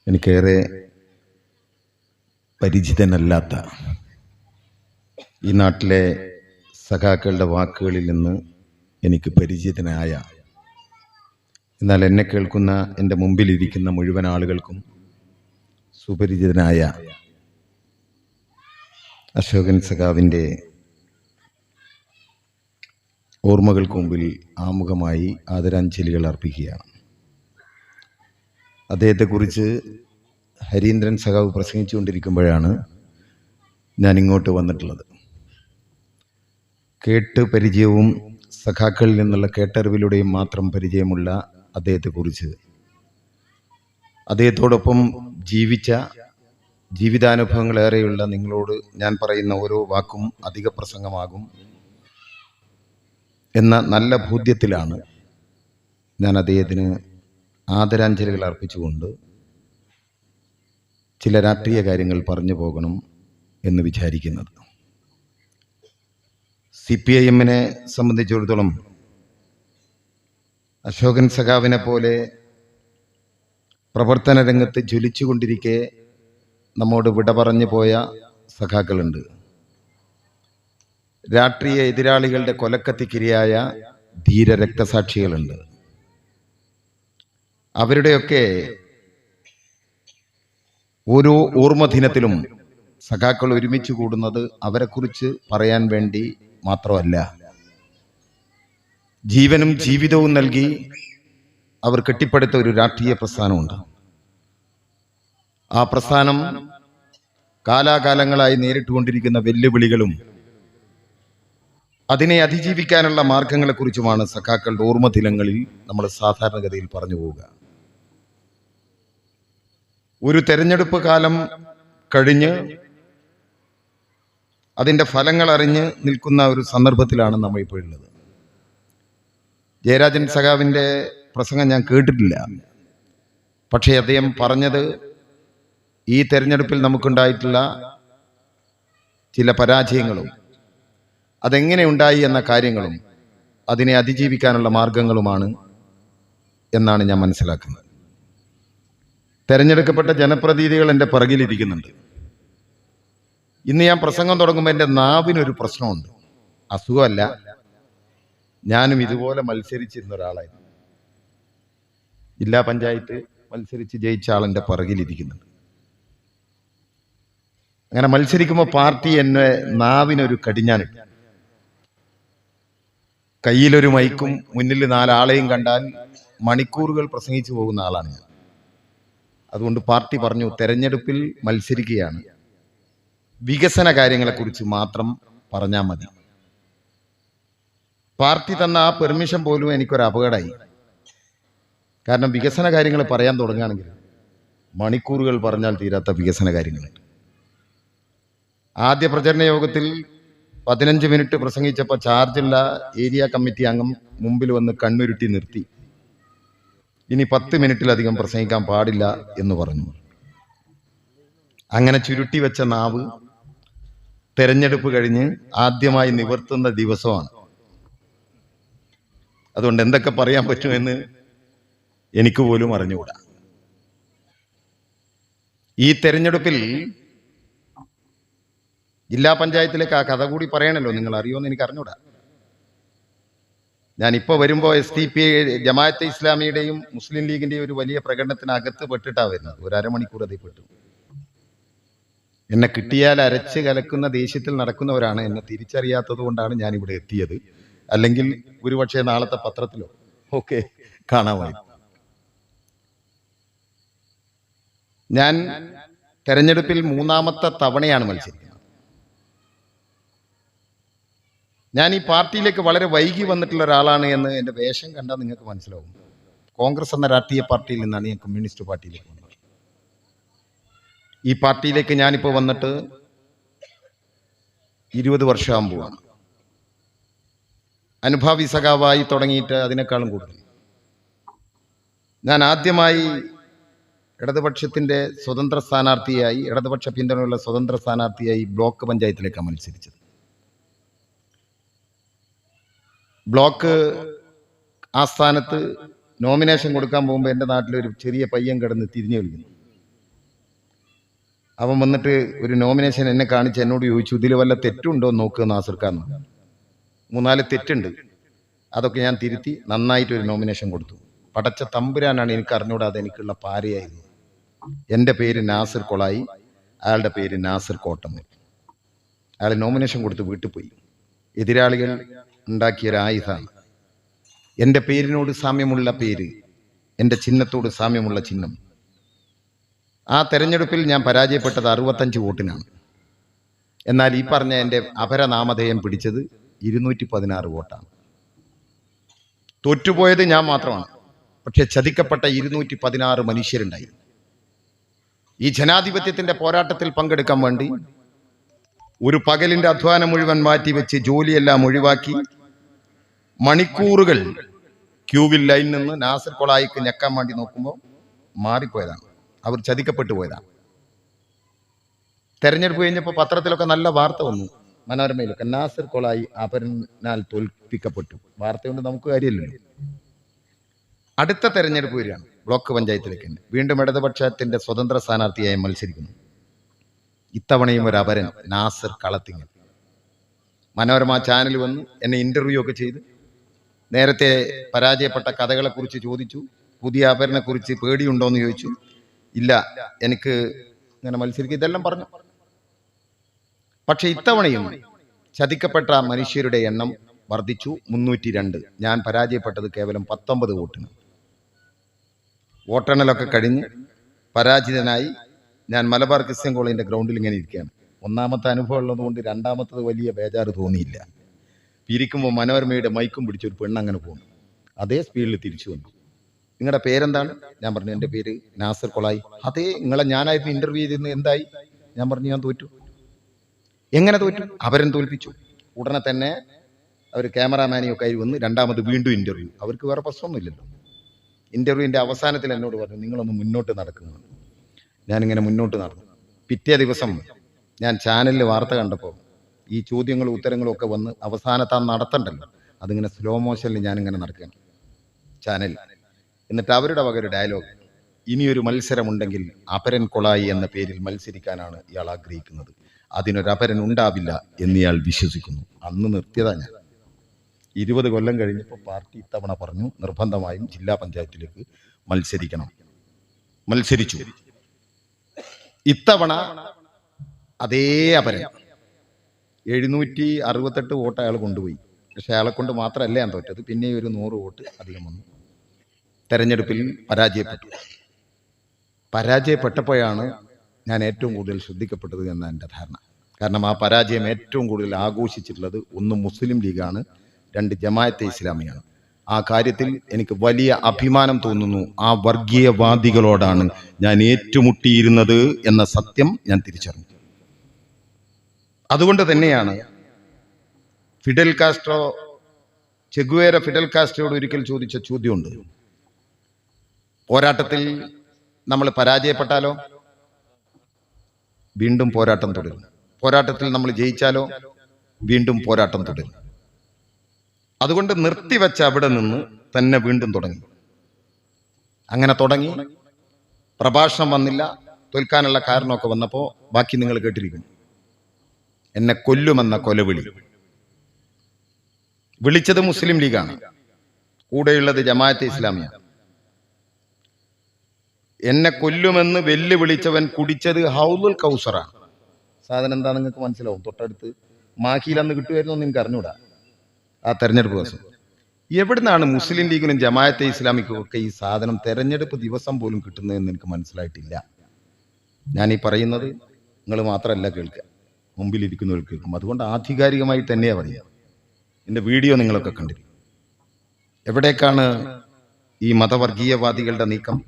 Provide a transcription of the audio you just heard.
എനിക്കേറെ പരിചിതനല്ലാത്ത ഈ നാട്ടിലെ സഖാക്കളുടെ വാക്കുകളിൽ നിന്ന് എനിക്ക് പരിചിതനായ, എന്നാൽ എന്നെ കേൾക്കുന്ന എൻ്റെ മുമ്പിലിരിക്കുന്ന മുഴുവൻ ആളുകൾക്കും സുപരിചിതനായ അശോകൻ സഖാവിൻ്റെ ഓർമ്മകൾക്ക് മുമ്പിൽ ആമുഖമായി ആദരാഞ്ജലികൾ അർപ്പിക്കുകയാണ്. അദ്ദേഹത്തെക്കുറിച്ച് ഹരീന്ദ്രൻ സഖാവ് പ്രസംഗിച്ചുകൊണ്ടിരിക്കുമ്പോഴാണ് ഞാൻ ഇങ്ങോട്ട് വന്നിട്ടുള്ളത്. കേട്ട് പരിചയവും സഖാക്കളിൽ നിന്നുള്ള കേട്ടറിവിലൂടെയും മാത്രം പരിചയമുള്ള അദ്ദേഹത്തെക്കുറിച്ച്, അദ്ദേഹത്തോടൊപ്പം ജീവിച്ച ജീവിതാനുഭവങ്ങളേറെയുള്ള നിങ്ങളോട് ഞാൻ പറയുന്ന ഓരോ വാക്കും അധിക പ്രസംഗമാകും എന്ന നല്ല ബോധ്യത്തിലാണ് ഞാൻ അദ്ദേഹത്തിന് ആദരാഞ്ജലികൾ അർപ്പിച്ചുകൊണ്ട് ചില രാഷ്ട്രീയ കാര്യങ്ങൾ പറഞ്ഞു പോകണം എന്ന് വിചാരിക്കുന്നത്. CPIM-നെ സംബന്ധിച്ചിടത്തോളം അശോകൻ സഖാവിനെ പോലെ പ്രവർത്തന രംഗത്ത് ജ്വലിച്ചുകൊണ്ടിരിക്കെ നമ്മോട് വിട പറഞ്ഞു പോയ സഖാക്കളുണ്ട്. രാഷ്ട്രീയ എതിരാളികളുടെ കൊലക്കത്തിക്കിരയായ ധീര രക്തസാക്ഷികളുണ്ട്. അവരുടെയൊക്കെ ഓരോ ഓർമ്മ ദിനത്തിലും സഖാക്കൾ ഒരുമിച്ച് കൂടുന്നത് അവരെക്കുറിച്ച് പറയാൻ വേണ്ടി മാത്രമല്ല, ജീവനും ജീവിതവും നൽകി അവർ കെട്ടിപ്പടുത്ത ഒരു രാഷ്ട്രീയ പ്രസ്ഥാനമുണ്ട്. ആ പ്രസ്ഥാനം കാലാകാലങ്ങളായി നേരിട്ടുകൊണ്ടിരിക്കുന്ന വെല്ലുവിളികളും അതിനെ അതിജീവിക്കാനുള്ള മാർഗങ്ങളെക്കുറിച്ചുമാണ് സഖാക്കളുടെ ഓർമ്മ ദിനങ്ങളിൽ നമ്മൾ സാധാരണഗതിയിൽ പറഞ്ഞു പോവുക. ഒരു തെരഞ്ഞെടുപ്പ് കാലം കഴിഞ്ഞ് അതിൻ്റെ ഫലങ്ങൾ അറിഞ്ഞ് നിൽക്കുന്ന ഒരു സന്ദർഭത്തിലാണ് നമ്മൾ ഇപ്പോൾ ഉള്ളത്. ജയരാജൻ സഖാവിൻ്റെ പ്രസംഗം ഞാൻ കേട്ടിട്ടില്ല. പക്ഷേ അദ്ദേഹം പറഞ്ഞത് ഈ തെരഞ്ഞെടുപ്പിൽ നമുക്കുണ്ടായിട്ടുള്ള ചില പരാജയങ്ങളും അതെങ്ങനെ ഉണ്ടായി എന്ന കാര്യങ്ങളും അതിനെ അതിജീവിക്കാനുള്ള മാർഗങ്ങളുമാണ് എന്നാണ് ഞാൻ മനസ്സിലാക്കുന്നത്. തെരഞ്ഞെടുക്കപ്പെട്ട ജനപ്രതിനിധികൾ എൻ്റെ പിറകിലിരിക്കുന്നുണ്ട്. ഇന്ന് ഞാൻ പ്രസംഗം തുടങ്ങുമ്പോൾ എൻ്റെ നാവിനൊരു പ്രശ്നമുണ്ട്. അസുഖമല്ല, ഞാനും ഇതുപോലെ മത്സരിച്ചിരുന്ന ഒരാളായിരുന്നു. ജില്ലാ പഞ്ചായത്ത് മത്സരിച്ച് ജയിച്ച ആളെൻ്റെ പിറകിലിരിക്കുന്നുണ്ട്. അങ്ങനെ മത്സരിക്കുമ്പോൾ പാർട്ടി എന്നെ നാവിനൊരു കടിഞ്ഞാനിട്ടു. കയ്യിലൊരു മൈക്കും മുന്നിൽ 4 ആളെയും കണ്ടാൽ മണിക്കൂറുകൾ പ്രസംഗിച്ചു പോകുന്ന ആളാണ് ഞാൻ. അതുകൊണ്ട് പാർട്ടി പറഞ്ഞു, തെരഞ്ഞെടുപ്പിൽ മത്സരിക്കുകയാണ്, വികസന കാര്യങ്ങളെക്കുറിച്ച് മാത്രം പറഞ്ഞാൽ മതി. പാർട്ടി തന്ന ആ പെർമിഷൻ പോലും എനിക്കൊരു അപകടമായി. കാരണം വികസന കാര്യങ്ങൾ പറയാൻ തുടങ്ങുകയാണെങ്കിൽ മണിക്കൂറുകൾ പറഞ്ഞാൽ തീരാത്ത വികസന കാര്യങ്ങളുണ്ട്. ആദ്യ പ്രചരണ യോഗത്തിൽ 15 മിനിറ്റ് പ്രസംഗിച്ചപ്പോൾ ചാർജുള്ള ഏരിയ കമ്മിറ്റി അംഗം മുമ്പിൽ വന്ന് കണ്ണുരുട്ടി നിർത്തി. ഇനി 10 മിനിറ്റിലധികം പ്രസംഗിക്കാൻ പാടില്ല എന്ന് പറഞ്ഞു. അങ്ങനെ ചുരുട്ടി വെച്ച നാവ് തെരഞ്ഞെടുപ്പ് കഴിഞ്ഞ് ആദ്യമായി നിവർത്തുന്ന ദിവസമാണ്. അതുകൊണ്ട് എന്തൊക്കെ പറയാൻ പറ്റുമെന്ന് എനിക്ക് പോലും അറിഞ്ഞുകൂടാ. ഈ തെരഞ്ഞെടുപ്പിൽ ജില്ലാ പഞ്ചായത്തിലേക്ക് ആ കഥ കൂടി പറയണല്ലോ, നിങ്ങൾ അറിയുമെന്ന് എനിക്ക് അറിഞ്ഞൂടാ. ഞാനിപ്പോൾ വരുമ്പോൾ SDP ജമാഅത്തെ ഇസ്ലാമിയുടെയും മുസ്ലിം ലീഗിൻ്റെയും ഒരു വലിയ പ്രകടനത്തിനകത്ത് പെട്ടിട്ടാണ് വരുന്നത്. ഒരു അരമണിക്കൂർ അതിൽ പെട്ടു. എന്നെ കിട്ടിയാൽ അരച്ച് കലക്കുന്ന ദേഷ്യത്തിൽ നടക്കുന്നവരാണ്. എന്നെ തിരിച്ചറിയാത്തത് കൊണ്ടാണ് ഞാനിവിടെ എത്തിയത്. അല്ലെങ്കിൽ ഒരുപക്ഷെ നാളത്തെ പത്രത്തിലോ ഒക്കെ കാണാമായി. ഞാൻ തെരഞ്ഞെടുപ്പിൽ 3ാമത്തെ തവണയാണ് മത്സരിക്കുന്നത്. ഞാൻ ഈ പാർട്ടിയിലേക്ക് വളരെ വൈകി വന്നിട്ടുള്ള ഒരാളാണ് എന്ന് എൻ്റെ വേഷം കണ്ടാൽ നിങ്ങൾക്ക് മനസ്സിലാവും. കോൺഗ്രസ് എന്ന രാഷ്ട്രീയ പാർട്ടിയിൽ നിന്നാണ് ഞാൻ കമ്മ്യൂണിസ്റ്റ് പാർട്ടിയിലേക്ക് വന്നത്. ഈ പാർട്ടിയിലേക്ക് ഞാനിപ്പോൾ വന്നിട്ട് 20 വർഷമാകുമ്പോഴാണ്. അനുഭാവി സഖാവായി തുടങ്ങിയിട്ട് അതിനേക്കാളും കൂടുതൽ. ഞാൻ ആദ്യമായി ഇടതുപക്ഷത്തിൻ്റെ സ്വതന്ത്ര സ്ഥാനാർത്ഥിയായി, ഇടതുപക്ഷ പിന്തുണയുള്ള സ്വതന്ത്ര സ്ഥാനാർത്ഥിയായി ബ്ലോക്ക് പഞ്ചായത്തിലേക്കാണ് മത്സരിച്ചത്. ബ്ലോക്ക് ആസ്ഥാനത്ത് നോമിനേഷൻ കൊടുക്കാൻ പോകുമ്പോൾ എൻ്റെ നാട്ടിലൊരു ചെറിയ പയ്യൻ കിടന്ന് തിരിഞ്ഞു കളിക്കുന്നു. അവൻ വന്നിട്ട് ഒരു നോമിനേഷൻ എന്നെ കാണിച്ച് എന്നോട് ചോദിച്ചു, ഇതിൽ വല്ല തെറ്റുണ്ടോ നോക്കുക നാസർക്കാന്ന്. 3-4 തെറ്റുണ്ട്. അതൊക്കെ ഞാൻ തിരുത്തി നന്നായിട്ടൊരു നോമിനേഷൻ കൊടുത്തു. പടച്ച തമ്പുരാനാണ് എനിക്ക് അറിഞ്ഞൂടാതെ എനിക്കുള്ള പാരയായിരുന്നു. എൻ്റെ പേര് നാസിർ കൊളായി, അയാളുടെ പേര് നാസിർ കോട്ടമ്മൽ. അയാൾ നോമിനേഷൻ കൊടുത്ത് വീട്ടിൽ പോയി. എതിരാളികൾ ഉണ്ടാക്കിയൊരു ആയുധമാണ്. എൻ്റെ പേരിനോട് സാമ്യമുള്ള പേര്, എൻ്റെ ചിഹ്നത്തോട് സാമ്യമുള്ള ചിഹ്നം. ആ തെരഞ്ഞെടുപ്പിൽ ഞാൻ പരാജയപ്പെട്ടത് 65 വോട്ടിനാണ്. എന്നാൽ ഈ പറഞ്ഞ എൻ്റെ അപരനാമധേയം പിടിച്ചത് 216 വോട്ടാണ്. തോറ്റുപോയത് ഞാൻ മാത്രമാണ്. പക്ഷെ ചതിക്കപ്പെട്ട 216 മനുഷ്യരുണ്ടായി. ഈ ജനാധിപത്യത്തിന്റെ പോരാട്ടത്തിൽ പങ്കെടുക്കാൻ വേണ്ടി ഒരു പകലിന്റെ അധ്വാനം മുഴുവൻ മാറ്റിവെച്ച് ജോലിയെല്ലാം ഒഴിവാക്കി മണിക്കൂറുകൾ ക്യൂവിൽ ലൈൻ നിന്ന് നാസിർ കൊളായിക്ക് ഞെക്കാൻ വേണ്ടി നോക്കുമ്പോൾ മാറിപ്പോയതാണ്. അവർ ചതിക്കപ്പെട്ടു പോയതാണ്. തെരഞ്ഞെടുപ്പ് കഴിഞ്ഞപ്പോൾ പത്രത്തിലൊക്കെ നല്ല വാർത്ത വന്നു, മനോരമയിലൊക്കെ, നാസിർ കൊളായി അപരനാൽ തോൽപ്പിക്കപ്പെട്ടു. വാർത്ത കൊണ്ട് നമുക്ക് കാര്യമില്ലല്ലോ. അടുത്ത തെരഞ്ഞെടുപ്പ് വരികയാണ്, ബ്ലോക്ക് പഞ്ചായത്തിലേക്ക് തന്നെ. വീണ്ടും ഇടതുപക്ഷത്തിന്റെ സ്വതന്ത്ര സ്ഥാനാർത്ഥിയായി മത്സരിക്കുന്നു. ഇത്തവണയും ഒരു അപരൻ, നാസിർ കളത്തിങ്ങൽ. മനോരമ ചാനൽ വന്ന് എന്നെ ഇന്റർവ്യൂ ഒക്കെ ചെയ്ത് നേരത്തെ പരാജയപ്പെട്ട കഥകളെക്കുറിച്ച് ചോദിച്ചു. പുതിയ അപരനെ കുറിച്ച് പേടിയുണ്ടോയെന്ന് ചോദിച്ചു. ഇല്ല, എനിക്ക് ഇങ്ങനെ മത്സരിക്കുക, ഇതെല്ലാം പറഞ്ഞു. പക്ഷെ ഇത്തവണയും ചതിക്കപ്പെട്ട മനുഷ്യരുടെ എണ്ണം വർദ്ധിച്ചു, 302. ഞാൻ പരാജയപ്പെട്ടത് കേവലം 19 വോട്ടിന്. വോട്ടെണ്ണലൊക്കെ കഴിഞ്ഞ് പരാജിതനായി ഞാൻ മലബാർ ക്രിസ്ത്യൻ കോളേജിന്റെ ഗ്രൗണ്ടിൽ ഇങ്ങനെ ഇരിക്കുകയാണ്. ഒന്നാമത്തെ അനുഭവം ഉള്ളതുകൊണ്ട് രണ്ടാമത്തത് വലിയ ബേജാറ് തോന്നിയില്ല. ഇരിക്കുമ്പോൾ മനോരമയുടെ മൈക്കും പിടിച്ചൊരു പെണ്ണങ്ങനെ പോകുന്നു. അതേ സ്പീഡിൽ തിരിച്ചു വന്നു. നിങ്ങളുടെ പേരെന്താണ്? ഞാൻ പറഞ്ഞു എൻ്റെ പേര് നാസിർ കൊളായി. അതേ, നിങ്ങളെ ഞാനായിരുന്നു ഇന്റർവ്യൂ ചെയ്തിരുന്നത്, എന്തായി? ഞാൻ പറഞ്ഞു ഞാൻ തോറ്റു. എങ്ങനെ തോറ്റു? അവരൻ തോൽപ്പിച്ചു. ഉടനെ തന്നെ അവർ ക്യാമറാമാനെയൊക്കെ ആയി വന്ന് രണ്ടാമത് വീണ്ടും ഇന്റർവ്യൂ. അവർക്ക് വേറെ പ്രശ്നമൊന്നുമില്ലല്ലോ. ഇന്റർവ്യൂവിൻ്റെ അവസാനത്തിൽ എന്നോട് പറഞ്ഞു, നിങ്ങളൊന്ന് മുന്നോട്ട് നടക്കുന്നു. ഞാനിങ്ങനെ മുന്നോട്ട് നടന്നു. പിറ്റേ ദിവസം ഞാൻ ചാനലിൽ വാർത്ത കണ്ടപ്പോൾ ഈ ചോദ്യങ്ങളും ഉത്തരങ്ങളും ഒക്കെ വന്ന് അവസാനത്തെ ആ നടത്തണ്ടല്ലോ, അതിങ്ങനെ സ്ലോ മോഷനിൽ ഞാനിങ്ങനെ നടക്കുകയാണ് ചാനൽ. എന്നിട്ട് അവരുടെ വക ഒരു ഡയലോഗ്, ഇനിയൊരു മത്സരമുണ്ടെങ്കിൽ അപരൻ കൊളായി എന്ന പേരിൽ മത്സരിക്കാനാണ് ഇയാൾ ആഗ്രഹിക്കുന്നത്, അതിനൊരപരൻ ഉണ്ടാവില്ല എന്നിയാൾ വിശ്വസിക്കുന്നു. അന്ന് നിർത്തിയതാ ഞാൻ. 20 കൊല്ലം കഴിഞ്ഞപ്പോൾ പാർട്ടി ഇത്തവണ പറഞ്ഞു നിർബന്ധമായും ജില്ലാ പഞ്ചായത്തിലേക്ക് മത്സരിക്കണം. മത്സരിച്ചു. ഇത്തവണ അതേ അപരൻ 768 വോട്ട് അയാൾ കൊണ്ടുപോയി. പക്ഷെ അയാളെ കൊണ്ട് മാത്രമല്ല ഞാൻ തോറ്റത്, പിന്നെ ഒരു 100 വോട്ട് അധികം വന്നു. തെരഞ്ഞെടുപ്പിൽ പരാജയപ്പെട്ടു. പരാജയപ്പെട്ടപ്പോഴാണ് ഞാൻ ഏറ്റവും കൂടുതൽ ശ്രദ്ധിക്കപ്പെട്ടത് എന്ന എൻ്റെ ധാരണ. കാരണം ആ പരാജയം ഏറ്റവും കൂടുതൽ ആഘോഷിച്ചിട്ടുള്ളത് 1 മുസ്ലിം ലീഗാണ്, 2 ജമാഅത്തെ ഇസ്ലാമിയാണ്. ആ കാര്യത്തിൽ എനിക്ക് വലിയ അഭിമാനം തോന്നുന്നു. ആ വർഗീയവാദികളോടാണ് ഞാൻ ഏറ്റുമുട്ടിയിരുന്നത് എന്ന സത്യം ഞാൻ തിരിച്ചറിഞ്ഞു. അതുകൊണ്ട് തന്നെയാണ് ഫിഡൽ കാസ്ട്രോ, ചെഗുവേര ഫിഡൽ കാസ്ട്രോയോട് ഒരിക്കൽ ചോദിച്ച ചോദ്യമുണ്ട്, പോരാട്ടത്തിൽ നമ്മൾ പരാജയപ്പെട്ടാലോ വീണ്ടും പോരാട്ടം തുടരും, പോരാട്ടത്തിൽ നമ്മൾ ജയിച്ചാലോ വീണ്ടും പോരാട്ടം തുടരും. അതുകൊണ്ട് നിർത്തിവെച്ച അവിടെ നിന്ന് തന്നെ വീണ്ടും തുടങ്ങി. അങ്ങനെ തുടങ്ങി. പ്രഭാഷണം വന്നില്ല, തോൽക്കാനുള്ള കാരണമൊക്കെ വന്നപ്പോൾ ബാക്കി നിങ്ങൾ കേട്ടിരിക്കും. എന്നെ കൊല്ലുമെന്ന കൊലവിളി വിളിച്ചത് മുസ്ലിം ലീഗാണ്, കൂടെയുള്ളത് ജമാഅത്തെ ഇസ്ലാമിയാണ്. എന്നെ കൊല്ലുമെന്ന് വെല്ലുവിളിച്ചവൻ കുടിച്ചത് ഹൗലുൽ കൗസറാണ്. സാധനം എന്താ നിങ്ങൾക്ക് മനസ്സിലാവും. തൊട്ടടുത്ത് മാഹിയിൽ അന്ന് കിട്ടുമായിരുന്നു എന്ന് എനിക്ക് അറിഞ്ഞൂടാ. ആ തെരഞ്ഞെടുപ്പ് ദിവസം എവിടുന്നാണ് മുസ്ലിം ലീഗിനും ജമാഅത്തെ ഇസ്ലാമിക്കും ഒക്കെ ഈ സാധനം തെരഞ്ഞെടുപ്പ് ദിവസം പോലും കിട്ടുന്നതെന്ന് എനിക്ക് മനസ്സിലായിട്ടില്ല. ഞാൻ ഈ പറയുന്നത് നിങ്ങൾ മാത്രമല്ല കേൾക്കുക, മുമ്പിലിരിക്കുന്നവർ കേൾക്കും. അതുകൊണ്ട് ആധികാരികമായി തന്നെയാണ് പറയുക. എൻ്റെ വീഡിയോ നിങ്ങളൊക്കെ കണ്ടിരിക്കും. എവിടേക്കാണ് ഈ മതവർഗീയവാദികളുടെ നീക്കം?